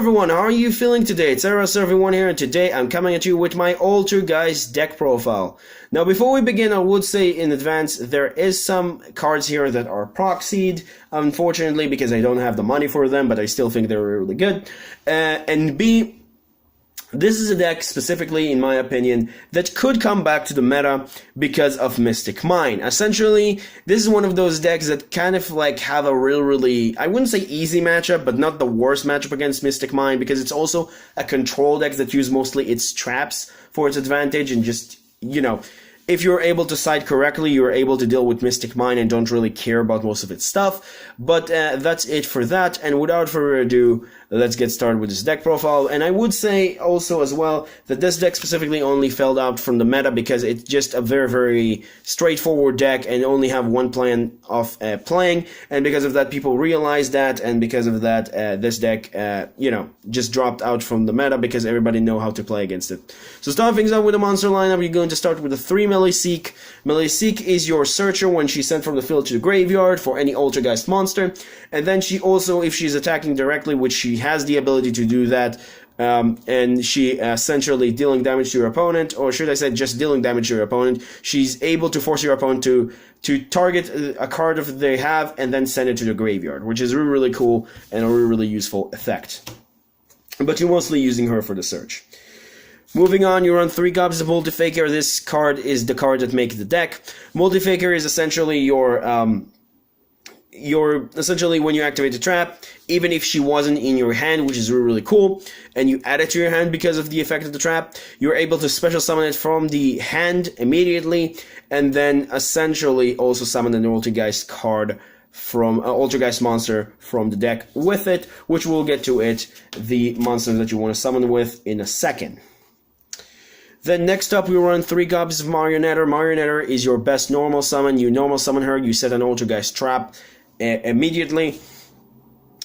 everyone, how are you feeling today? It's Everyone here, and today I'm coming at you with my Altergeist deck profile. Now before we begin, I would say in advance, there is some cards here that are proxied, unfortunately, because I don't have the money for them, but I still think they're really good. And B, this is a deck, specifically, in my opinion, that could come back to the meta because of Mystic Mine. Essentially, this is one of those decks that kind of like have a really, I wouldn't say easy matchup, but not the worst matchup against Mystic Mine, because it's also a control deck that use mostly its traps for its advantage, and just, you know, if you're able to side correctly, you're able to deal with Mystic Mine and don't really care about most of its stuff. But that's it for that, and without further ado, let's get started with this deck profile. And I would say also as well that this deck specifically only fell out from the meta because it's just a very straightforward deck and only have one plan of playing, and because of that people realized that, and because of that this deck just dropped out from the meta because everybody know how to play against it. So starting things out with the monster lineup, you're going to start with a 3 Melee Seek. Melee Seek is your searcher when she's sent from the field to the graveyard for any Altergeist monster, and then she also, if she's attacking directly, which she has the ability to do that, and she essentially dealing damage to your opponent, or should I say just dealing damage to your opponent, she's able to force your opponent to target a card that they have and then send it to the graveyard, which is really cool and a really useful effect. But you're mostly using her for the search. Moving on, you run 3 copies of Multifaker. This card is the card that makes the deck. Multifaker is essentially your essentially when you activate a trap, even if she wasn't in your hand, which is really cool, and you add it to your hand because of the effect of the trap, you're able to special summon it from the hand immediately, and then essentially also summon an Altergeist card from Altergeist monster from the deck with it, which we'll get to it, the monster that you want to summon with, in a second. Then next up, we run 3 copies of Marionetter. Marionetter is your best normal summon. You normal summon her, you set an Altergeist trap immediately,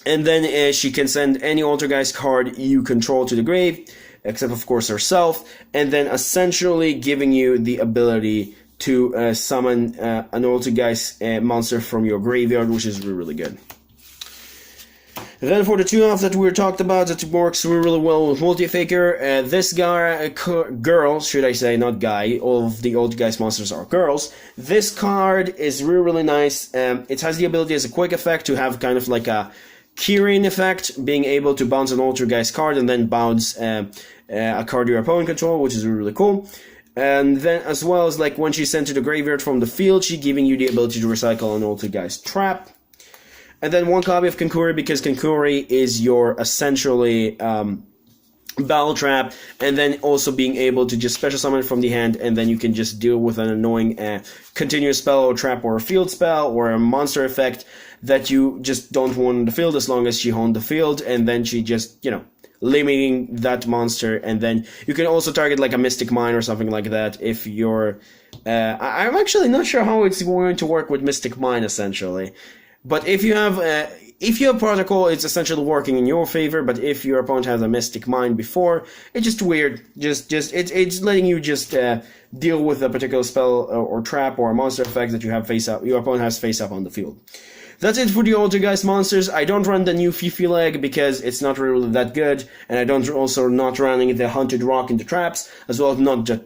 and then she can send any Altergeist card you control to the grave, except of course herself, and then essentially giving you the ability to summon an Altergeist monster from your graveyard, which is really good. And then for the 2-off that we talked about, that works really well with Multifaker, this girl, should I say, not guy, all of the Altergeist monsters are girls. This card is really nice. It has the ability as a quick effect to have kind of like a keyring effect, being able to bounce an Altergeist card and then bounce a card your opponent control, which is really cool. And then as well as like when she's sent to the graveyard from the field, she's giving you the ability to recycle an Altergeist trap. And then 1 copy of Kankuri, because Kankuri is your essentially battle trap, and then also being able to just special summon it from the hand, and then you can just deal with an annoying continuous spell or trap or a field spell or a monster effect that you just don't want in the field, as long as she honed the field, and then she just, limiting that monster. And then you can also target like a Mystic Mine or something like that if you're... I'm actually not sure how it's going to work with Mystic Mine, essentially. But if you have protocol, it's essentially working in your favor. But if your opponent has a Mystic Mine before, it's just weird. It's letting you just deal with a particular spell or trap or a monster effect that you have your opponent has face up on the field. That's it for the Altergeist monsters. I don't run the new Fifi leg because it's not really that good, and I don't also not running the Hunted Rock in the traps, as well as not the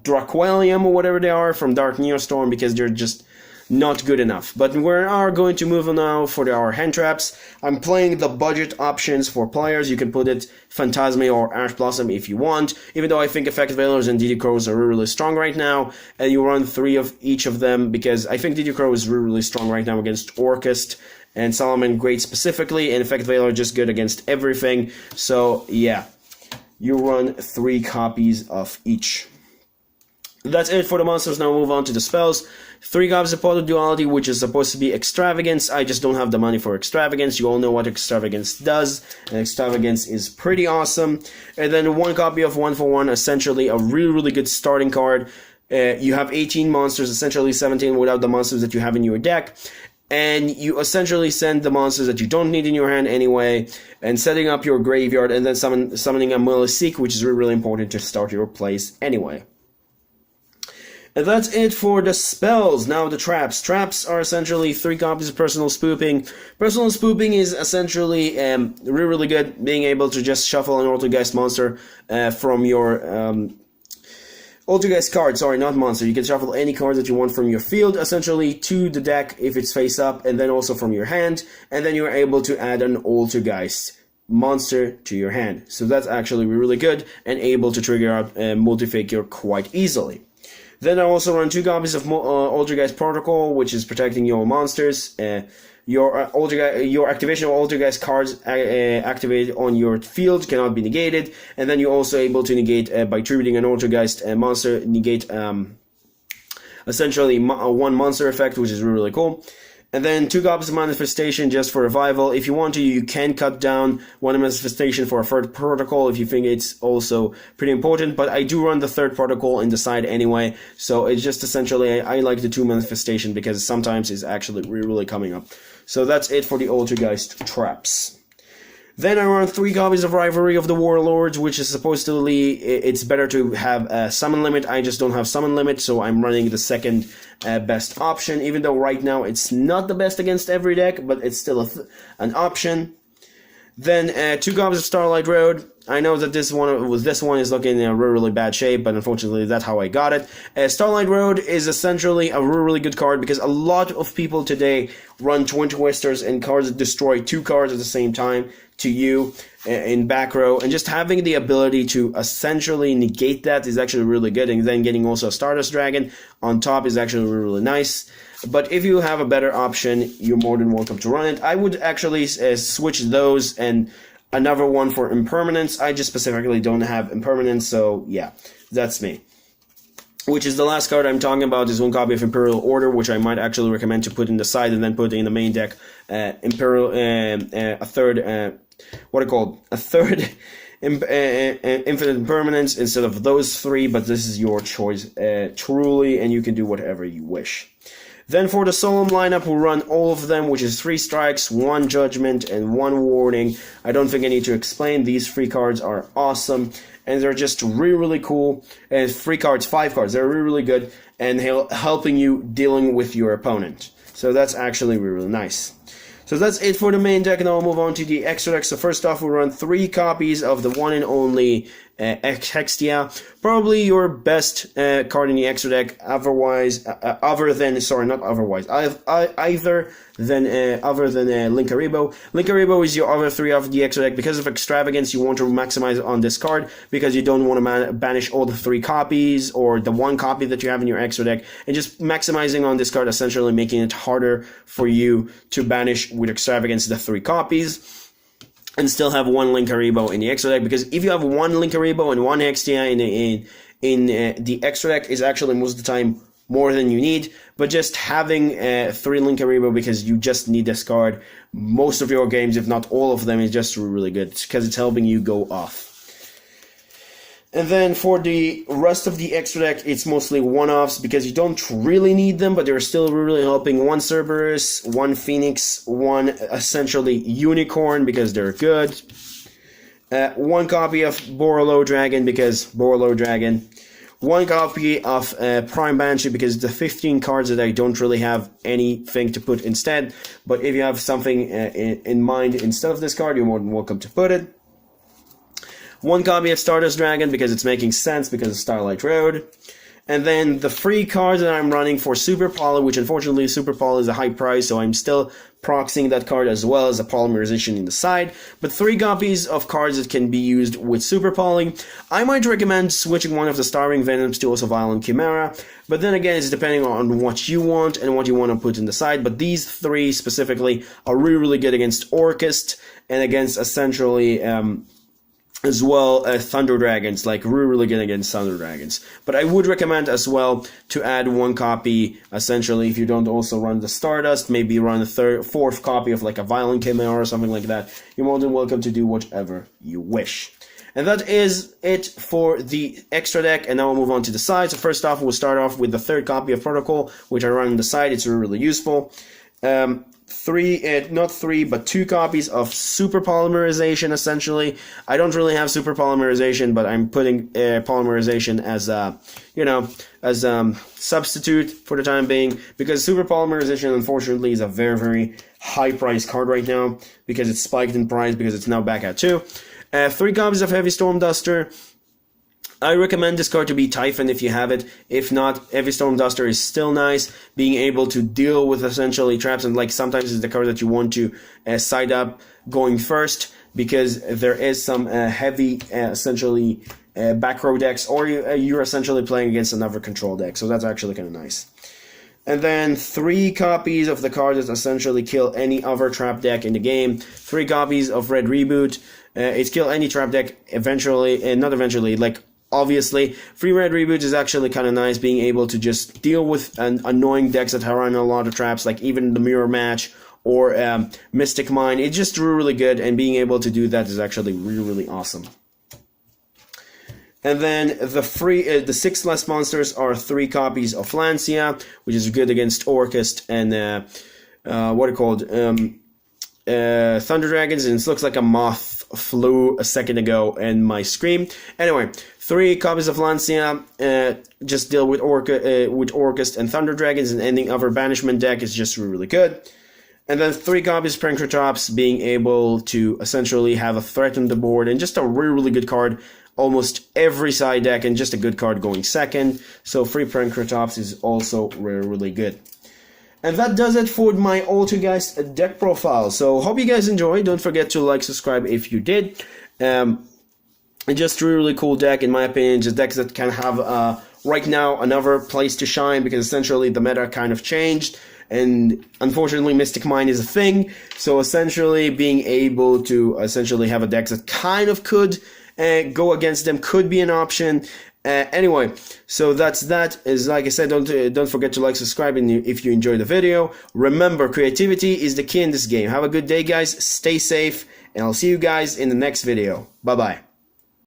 Draquelium or whatever they are from Dark Neostorm, because they're just not good enough. But we are going to move on now for our hand traps. I'm playing the budget options for players. You can put it Phantasme or Ash Blossom if you want, even though I think Effective Veilers and DD Crows are really strong right now, and you run 3 of each of them, because I think DD Crow is really strong right now against Orcust, and Solomon great specifically, and Effective Veiler just good against everything. So yeah, you run 3 copies of each. That's it for the monsters. Now move on to the spells. 3 copies of Pot of Duality, which is supposed to be Extravagance. I just don't have the money for Extravagance. You all know what Extravagance does, and Extravagance is pretty awesome. And then 1 copy of 1-for-1, essentially a really good starting card. You have 18 monsters, essentially 17 without the monsters that you have in your deck. And you essentially send the monsters that you don't need in your hand anyway, and setting up your graveyard, and then summoning a Melee Seek, which is really important to start your plays anyway. And that's it for the spells. Now the traps. Traps are essentially 3 copies of Personal Spooping. Personal Spooping is essentially really good, being able to just shuffle an Altergeist monster from your Altergeist card, sorry, not monster. You can shuffle any card that you want from your field, essentially, to the deck if it's face up, and then also from your hand, and then you're able to add an Altergeist monster to your hand. So that's actually really good, and able to trigger out Multi-Figure quite easily. Then I also run 2 copies of Altergeist Protocol, which is protecting your monsters. Your activation of Altergeist cards activated on your field cannot be negated, and then you're also able to negate by tributing an Altergeist monster, negate essentially one monster effect, which is really cool. And then 2 copies of Manifestation just for revival. If you want to, you can cut down one Manifestation for a 3rd protocol if you think it's also pretty important. But I do run the 3rd protocol in the side anyway. So it's just essentially, I like the 2 Manifestation because sometimes it's actually really coming up. So that's it for the Altergeist traps. Then I run 3 copies of Rivalry of the Warlords, which is supposedly, it's better to have a summon limit. I just don't have summon limit, so I'm running the 2nd best option, even though right now it's not the best against every deck, but it's still an option. Then 2 copies of Starlight Road. I know that this one is looking in a really bad shape, but unfortunately that's how I got it. Starlight Road is essentially a really good card because a lot of people today run Twin Twisters and cards that destroy 2 cards at the same time to you in back row, and just having the ability to essentially negate that is actually really good, and then getting also a Stardust Dragon on top is actually really nice. But if you have a better option, you're more than welcome to run it. I would actually switch those and another one for Impermanence. I just specifically don't have Impermanence, so yeah, that's me. Which is the last card I'm talking about, is 1 copy of Imperial Order, which I might actually recommend to put in the side and then put in the main deck. A third Infinite Impermanence instead of those 3, but this is your choice truly, and you can do whatever you wish. Then for the Solemn lineup, we'll run all of them, which is 3 strikes, 1 judgment, and 1 warning. I don't think I need to explain. These 3 cards are awesome, and they're just really cool. And 3 cards, 5 cards, they're really good, and helping you dealing with your opponent. So that's actually really nice. So that's it for the main deck, and now we'll move on to the extra deck. So first off, we'll run 3 copies of the one and only Hextia. Probably your best card in the extra deck, other than Linkaribo. Linkaribo is your other 3 of the extra deck. Because of Extravagance, you want to maximize on this card, because you don't want to banish all the 3 copies, or the 1 copy that you have in your extra deck, and just maximizing on this card, essentially making it harder for you to banish with Extravagance the 3 copies. And still have 1 Linkaribo in the extra deck, because if you have 1 Linkaribo and 1 Hextia in the extra deck is actually most of the time more than you need, but just having 3 Linkaribo because you just need this card most of your games, if not all of them, is just really good, because it's helping you go off. And then for the rest of the extra deck, it's mostly one-offs because you don't really need them, but they're still really helping. 1 Cerberus, 1 Phoenix, 1 essentially Unicorn because they're good. 1 copy of Borolo Dragon because Borolo Dragon. 1 copy of Prime Banshee because the 15 cards that I don't really have anything to put instead. But if you have something in mind instead of this card, you're more than welcome to put it. 1 copy of Stardust Dragon because it's making sense because of Starlight Road. And then the 3 cards that I'm running for Super Poly, which unfortunately Super Poly is a high price, so I'm still proxying that card as well as a polymerization in the side. But 3 copies of cards that can be used with Super Poly. I might recommend switching one of the Starving Venoms to also Violent Chimera, but then again, it's depending on what you want and what you want to put in the side. But these 3 specifically are really good against Orchist and against essentially as well as Thunder Dragons, like really good against Thunder Dragons. But I would recommend as well to add 1 copy, essentially, if you don't also run the Stardust, maybe run a 4th copy of like a Violent Chimera or something like that. You're more than welcome to do whatever you wish. And that is it for the extra deck, and now we'll move on to the side. So first off, we'll start off with the 3rd copy of Protocol, which I run on the side. It's really useful. not three, but 2 copies of super polymerization. Essentially, I don't really have super polymerization, but I'm putting polymerization as a, as substitute for the time being, because super polymerization unfortunately is a very, very high price card right now because it's spiked in price because it's now back at 2. 3 copies of Heavy Storm Duster. I recommend this card to be Typhon if you have it. If not, Heavy Storm Duster is still nice, being able to deal with essentially traps, and like sometimes it's the card that you want to side up going first, because there is some heavy essentially back row decks, or you're essentially playing against another control deck, so that's actually kind of nice. And then 3 copies of the card that essentially kill any other trap deck in the game. 3 copies of Red Reboot. It's kill any trap deck eventually, not eventually, like obviously. 3 Red Reboot is actually kind of nice, being able to just deal with annoying decks that run a lot of traps, like even the Mirror Match or Mystic Mine. It's just really good, and being able to do that is actually really, really awesome. And then the 6 less monsters are 3 copies of Lancia, which is good against Orchest and what are called Thunder Dragons, and it looks like a moth flew a second ago in my screen. Anyway, 3 copies of Lancia, just deal with Orchest and Thunder Dragons, and any other banishment deck is just really, really good. And then 3 copies of Prankratops, being able to essentially have a threat on the board, and just a really, really good card almost every side deck, and just a good card going second. So 3 Prankratops is also really, really good. And that does it for my Altergeist deck profile. So hope you guys enjoyed. Don't forget to like, subscribe if you did. Just a really, really cool deck, in my opinion. Just decks that can have right now another place to shine, because essentially the meta kind of changed, and unfortunately Mystic Mine is a thing. So essentially being able to essentially have a deck that kind of could go against them could be an option. Anyway, so that's that. Is like I said, don't forget to like, subscribe, and if you enjoyed the video. Remember, creativity is the key in this game. Have a good day, guys. Stay safe, and I'll see you guys in the next video. Bye bye.